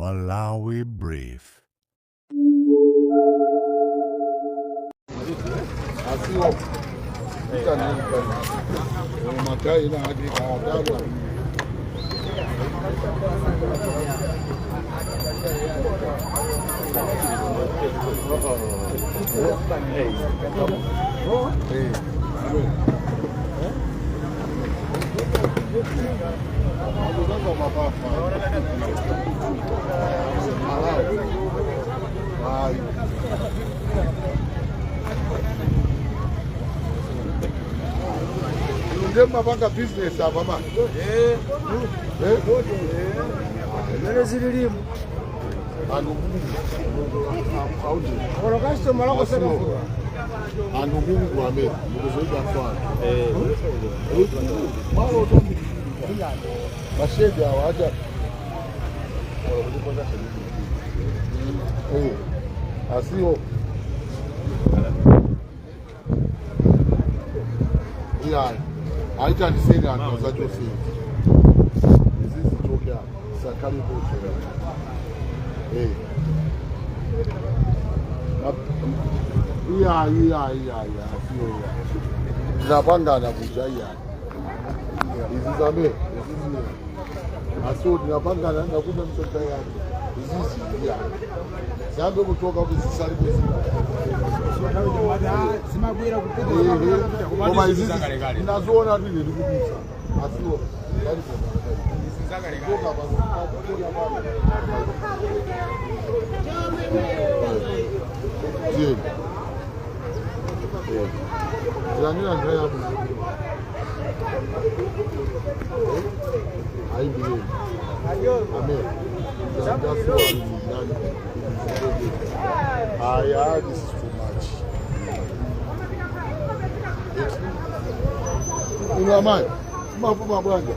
Malawi Brief. Mapanga business hapa mama. Nene zililimu. Auje. Ora customer lako sema kwa. Andugungu kwa mbele. Mkuzoea kwa. Maro tombi. Mashede hawaja. Asio. Yeah. Aita niseni anaza Jose. Zizi choka sakali bocho. Iya sio ya. Tunapanga na kujaya. Hizi zame, hizi. Asio tunapanga na kuna mtoto yake. Hizi ya. Jambo kutoka ukisali hizi. Simabwira kupita Koma hizi ninazoona tu nilikubusa. Asio yani this is too much. Unamai, mafuma bwanja.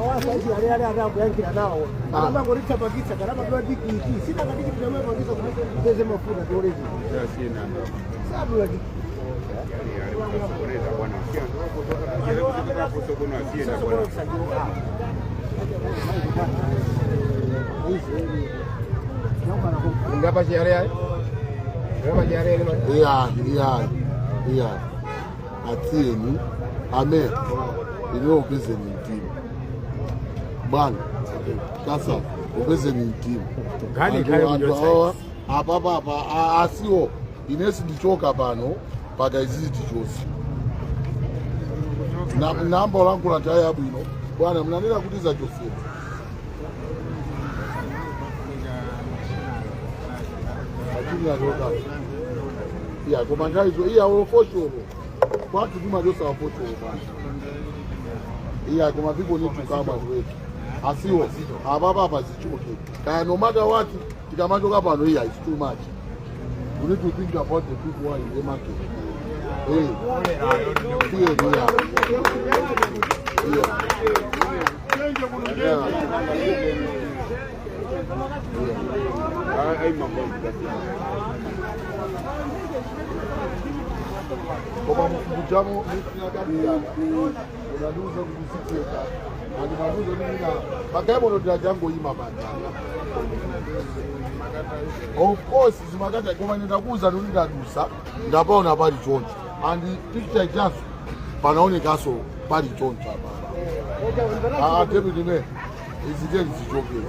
Awasa hizi ale adabu yanki na nao. Kama ngoricha bagisa karama dua diki hiki. Sina kadiki kuna mwe bagisa kuteze mafuta tuolezi. Sina. Sababu ya diki. Ngapa siare? Ngapa siare ni? Iya. Atieni ame ile ubeze ni timu. Bana. Sasa ubeze ni timu. Gani kale kunyosa? Hapa asio inesi ndichoka pano paka iziti chose. Namba langu la taya bwino. Bwana mnanena kutiza Jose. Yeah, komanda hizo iya ufocho. Kwa kuduma Jose wafocho bwana. Yeah, kama people need to come and wait. Asiwo ababa zichoke. Kaya no matter what, kikamachoka pano here is too much. You need to think about the people who are in the market. Kama mkutano unaduza kusikia ani maduzo nini na makaibo ndo jango hii mabanda. Of course zimakata kama nitakuza ndo ndadusa ndapa una bali chonjo and picture just panaoneka so bali chonjo hapa. Tebi nime izijeni zichoke.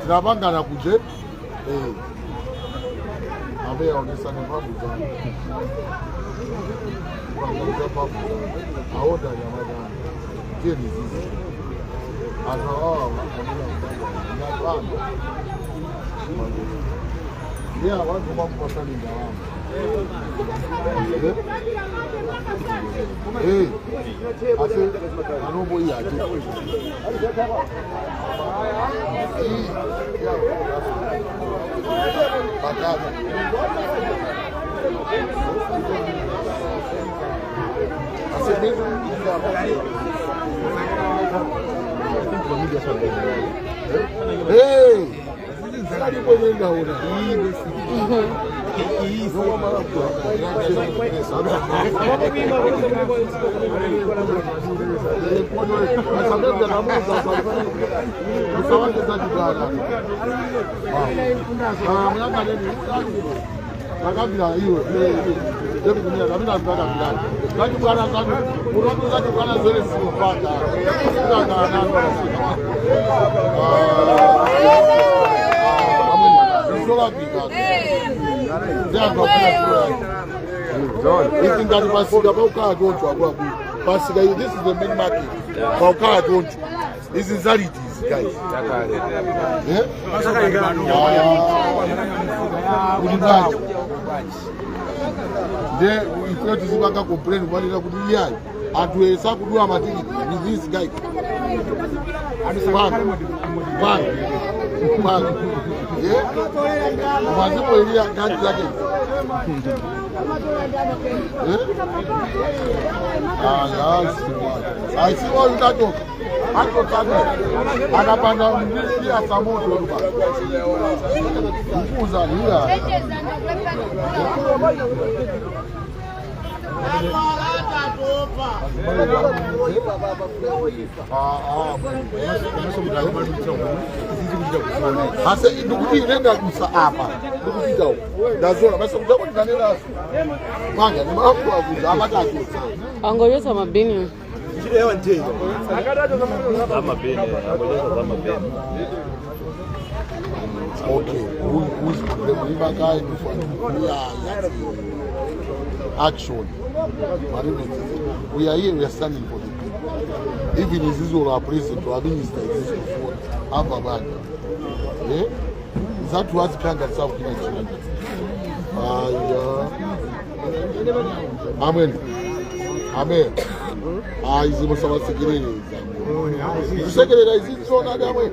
Tunapanga na kuje abe aonesa ni babu zangu. Kwa babu aoda ya madam. Teni zizi. Azawa na bando. Yeah, watu wako sana ndawa. Ase anobo ya tu. Bakada. Ase mesmo Hey! Sali kwa nenda una. Akabila hiyo ndio dunia kabila mbaya kabila. Watu bwana sana, unaona watu bwana zile sio pata. Ndio na sola bika. Ndio kwa hivi ngati pasika bauka don't agwa. Pasika this is the main market. Bauka don't. This is realities guys. Then we try to see back complain about it could be here. And we say could do a material with this guy. Bang. Yeah. Was it for here that jacket? I see what you got. Anapanda mlisi ya samoto rupa. Mkuza liya. Hasa ndukuti nenda kusa hapa. Ndukuti jao. Dazora basi mjao tunanena. Manga ni mambo ya kuza hapa tatu. Angoleza mabini. Okay, who's the river guy before action? We are here, we are standing for the people. Even if this will our president or our minister is before Ababanda. That was Kanga South Nigeria. Amen. Amen. Izi musaba segerere. Segerere izi zona damwe.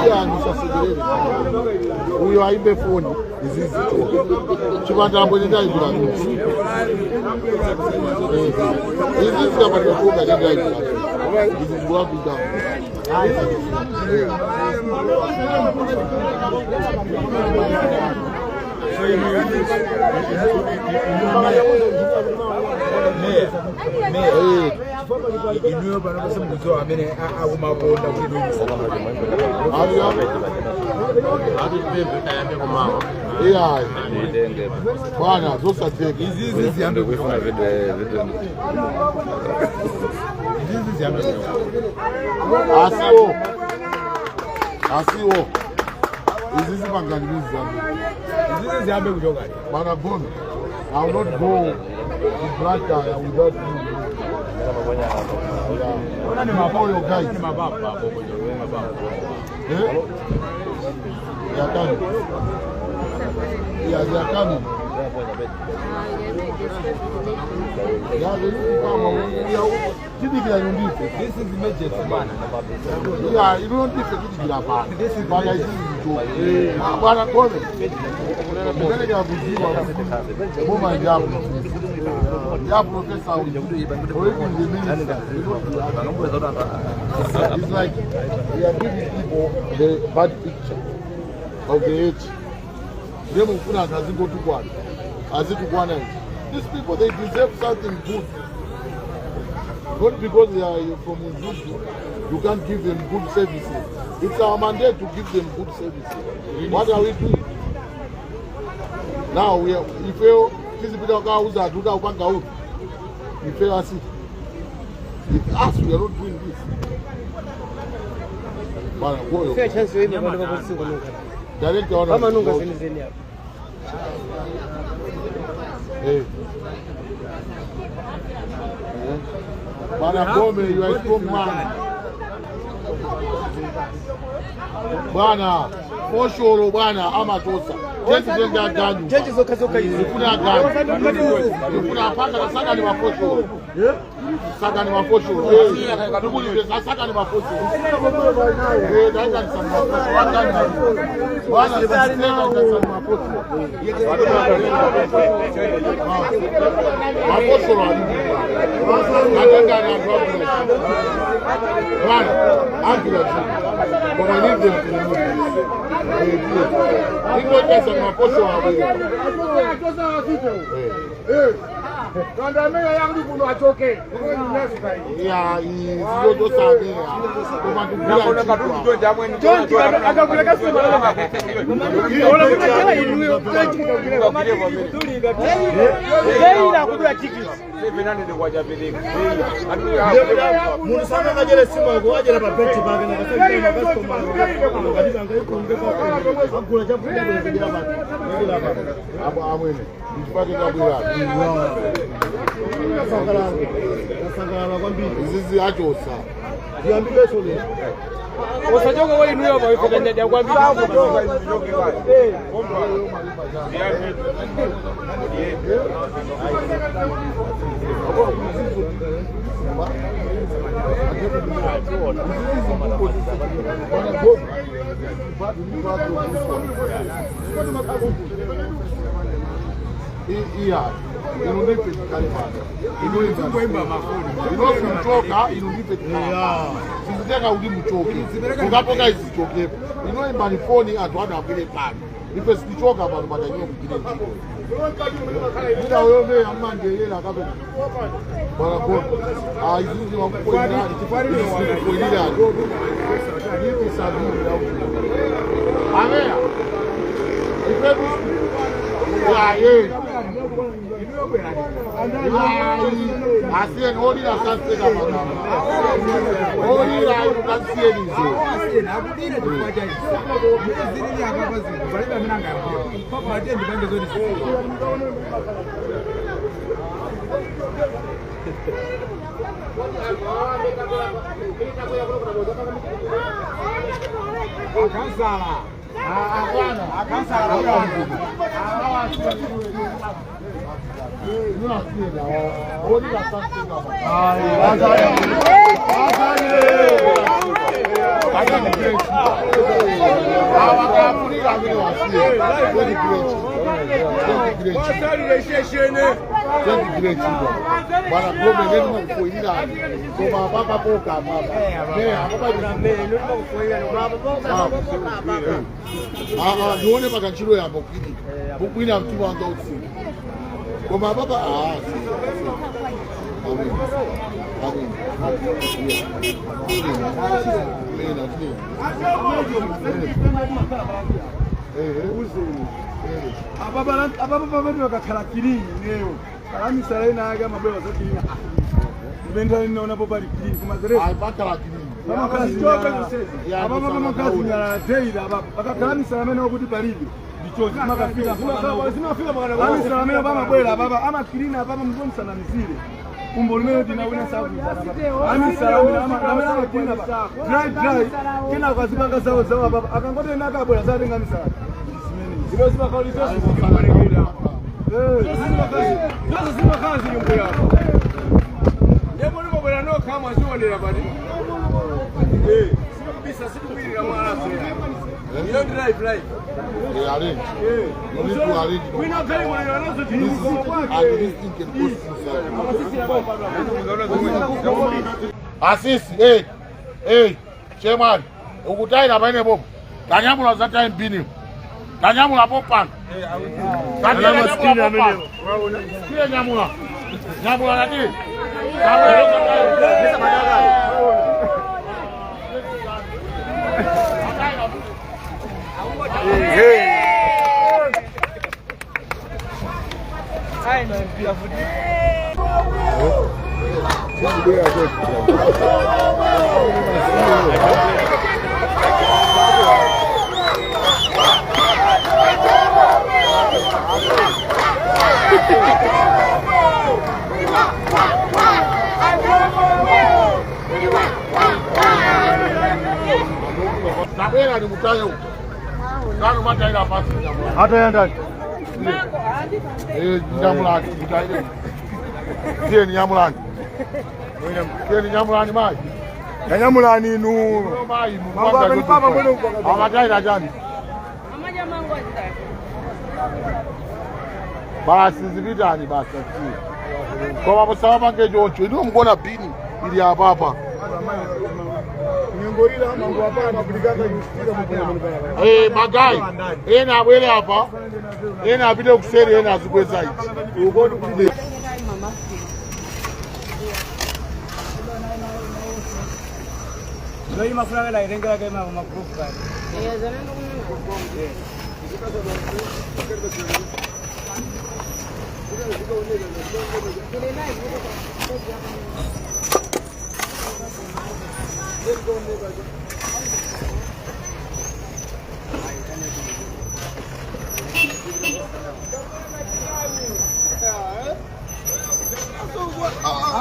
Iya musasegerere. Uyo aimbe phone izi zito. Chibantambo ndai bila. Izi zaba kutoka ndai bila. Izi zwa bila. Asiwo. Is this Bangalese? This is Yambe Ujoga. Manabon. I will not go to Brata without you. Your guys. They are coming. Yeah, they are coming. This is emergency man. Yeah, you don't need to do that. This is why I see you. Bwana Kome. Mbele ya kuziwa. Mama jabu. Ya professor. It's like we are giving people the bad picture of the age. Demo kuna kazingo tukwana. Azitukwana. These people, they deserve something good. Not because they are from Uzuzu, you can't give them good services. It's our mandate to give them good services. What are we doing? Now, if you people do that, if you us, it's us, we are not doing this. Hey. Bwana Gome, you are a strong man. Bwana, Foshoro bwana amatosa. Jeshi jenga ganyu. Jeshi zoka hizi. Kuna ganyu. Kuna paka na saka ni mafoshoro. Saka ni mafoshoro. Ndugu ni saka ni mafoshoro. Daika ni saka. Bwana saka ni mafoshoro. Mafoshoro. Nataka na bwana akila tu. Kwa nini ndio ndio pesa na posho hapo. Ndio yangu kuna atoke. Ya hiyo ndo sabia. Kwa ndugu ndio jamwe ni. Akakule kasi mara hapo. Ona kuna kila inuyo ila kudua tikiti. Sasa nani ndio kwa jabeleka. Mungu sana kajele simu kwa ajili ya papeti bage na kasema ndio basi kwa maana kabisa angaiko ungeka hakuna jambo la kuendelea basi. Ndio hapa. hapo amwene. Mpake kabla. Nasangala kwambia Zizi achosa. niambie sole. Usajoka wewe inuyo kwa hiyo ndio ya kwambia hapo kwa njoke bwana. Siziteka udi mchoke. Ungapoka isichoke. Inoimba ni phone atwada kule pale. Ipe sichoka abantu batanyo kugile njiko. Nina wewe amanje yela kabe. Bana kwa. Izinzi wa kwa ni tifari ni wa. Ni sabuni ya. Amea. Ipebu. Asiye hodi na sasa kama hodi la ukasiye nizo nakudira tukwaja zirili akapa zinto baliba mina ngapyo papa atendi bange zoni akansala akansala nione makanchiro ya bokini bokini ya mtu wanda usi kwa baba amen ababa wetu wakakhalakilini leo kalamisala inaga mabwewa zote ibenda ninaona popa likilini kumazereza aipakalakilini ababa makazi nyala teira bakakhalamisala amene okuti palibe ndichozi makafika kalamisala amene bamabwera ababa amakilini ababa mzomsanamizire kumbo limene tinawina sakuza amisala amene amakilini dry kena ukazipanga zawo ababa akangotenda akabwera zatenga misala zimezima kauli zote zikimbarekera zima kazi nyumba yako yebo niko bwana no kama ziwonera bali sima bisa sikubirira mwana yo drive arrange you need to arrange we not very well anazo tinuko kwake asisi chairman ukutaira bane bobo kanyamula za time bini kanyamula popan kanyamula maskini amene kile nyamula nati Nabela ni mutayo. Kanu mataira pasi nyamula. hata yanda Nyamulani mutayo. Tie ni nyamulani. Tie ni nyamulani mai. kanyamulani inu Mai mababa ni papa mbona uko amataira jani. Amaja mangu azitaki. Basi zibidani basi. Koma musawapange choncho. Inu mukona bini ili apapa. Ngorira mangu hapana kulikanga yusika mukona. Magai. Ena abwele hapa. Ena apite kuseri ena azikweza hichi. Ukoni kulide. Ndio hii mafuta la irengera kama makurufu kali.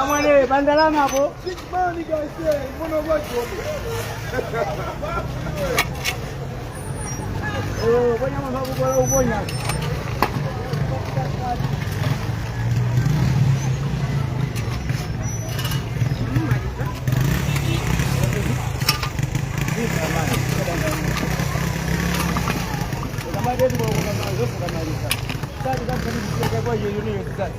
Amane bandalama hapo. Sikmani guys, mbona wacho? Bonya mambo bora ubonya. Kama ndio kwa mazoezi kama hivi. Sasa tunataka kwa hiyo ni sasa.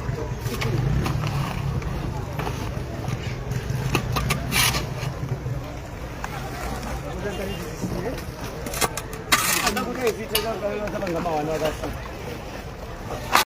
Anda kwa hivi tena kama wana